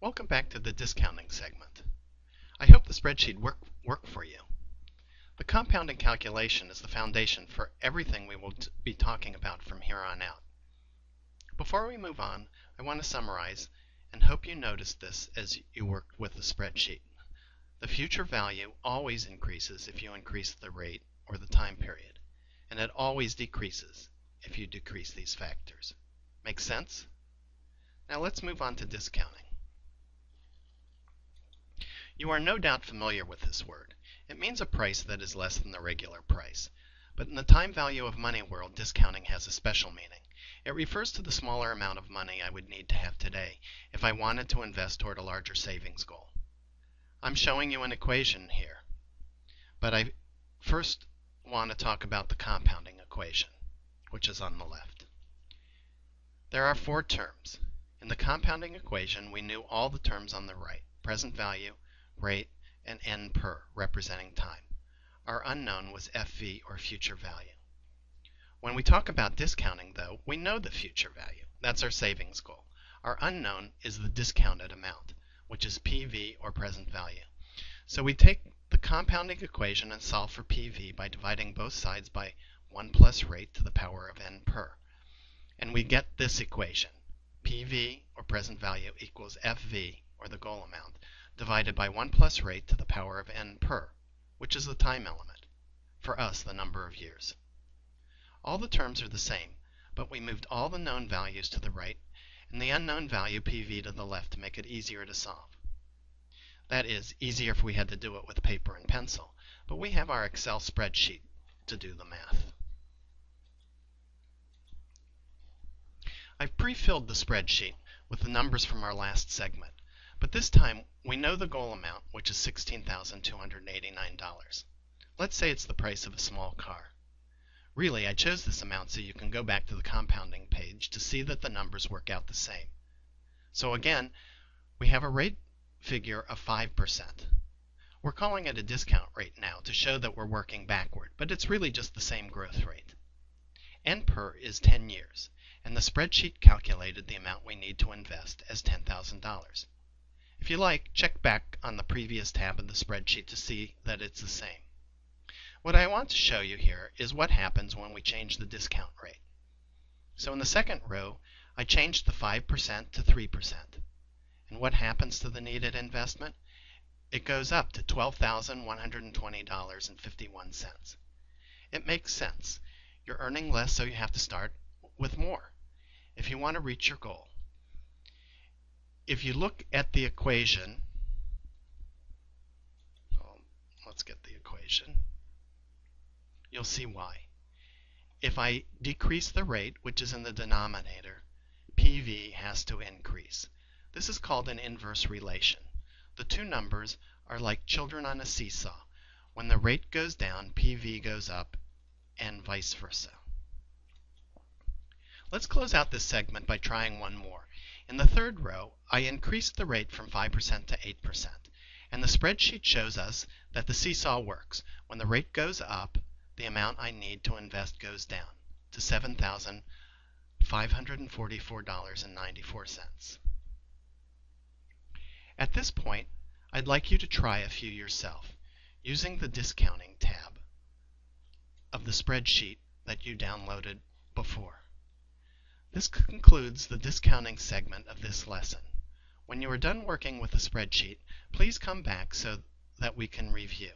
Welcome back to the discounting segment. I hope the spreadsheet worked for you. The compounding calculation is the foundation for everything we will be talking about from here on out. Before we move on, I want to summarize and hope you noticed this as you work with the spreadsheet. The future value always increases if you increase the rate or the time period, and it always decreases if you decrease these factors. Make sense? Now let's move on to discounting. You are no doubt familiar with this word. It means a price that is less than the regular price. But in the time value of money world, discounting has a special meaning. It refers to the smaller amount of money I would need to have today if I wanted to invest toward a larger savings goal. I'm showing you an equation here, but I first want to talk about the compounding equation, which is on the left. There are four terms. In the compounding equation, we knew all the terms on the right: present value, rate, and N per, representing time. Our unknown was FV, or future value. When we talk about discounting, though, we know the future value. That's our savings goal. Our unknown is the discounted amount, which is PV, or present value. So we take the compounding equation and solve for PV by dividing both sides by 1 plus rate to the power of N per. And we get this equation. PV, or present value, equals FV, or the goal amount, divided by 1 plus rate to the power of N per, which is the time element. For us, the number of years. All the terms are the same, but we moved all the known values to the right and the unknown value PV to the left to make it easier to solve. That is, easier if we had to do it with paper and pencil, but we have our Excel spreadsheet to do the math. I've pre-filled the spreadsheet with the numbers from our last segment, but this time we know the goal amount, which is $16,289. Let's say it's the price of a small car. Really, I chose this amount so you can go back to the compounding page to see that the numbers work out the same. So again, we have a rate figure of 5%. We're calling it a discount rate now to show that we're working backward, but it's really just the same growth rate. N per is 10 years, and the spreadsheet calculated the amount we need to invest as $10,000. If you like, check back on the previous tab of the spreadsheet to see that it's the same. What I want to show you here is what happens when we change the discount rate. So in the second row, I changed the 5% to 3%. And what happens to the needed investment? It goes up to $12,120.51. It makes sense. You're earning less, so you have to start with more if you want to reach your goal. If you look at the equation, let's get the equation, you'll see why. If I decrease the rate, which is in the denominator, PV has to increase. This is called an inverse relation. The two numbers are like children on a seesaw. When the rate goes down, PV goes up, and vice versa. Let's close out this segment by trying one more. In the third row, I increased the rate from 5% to 8%, and the spreadsheet shows us that the seesaw works. When the rate goes up, the amount I need to invest goes down to $7,544.94. At this point, I'd like you to try a few yourself, using the discounting tab of the spreadsheet that you downloaded before. This concludes the discounting segment of this lesson. When you are done working with the spreadsheet, please come back so that we can review.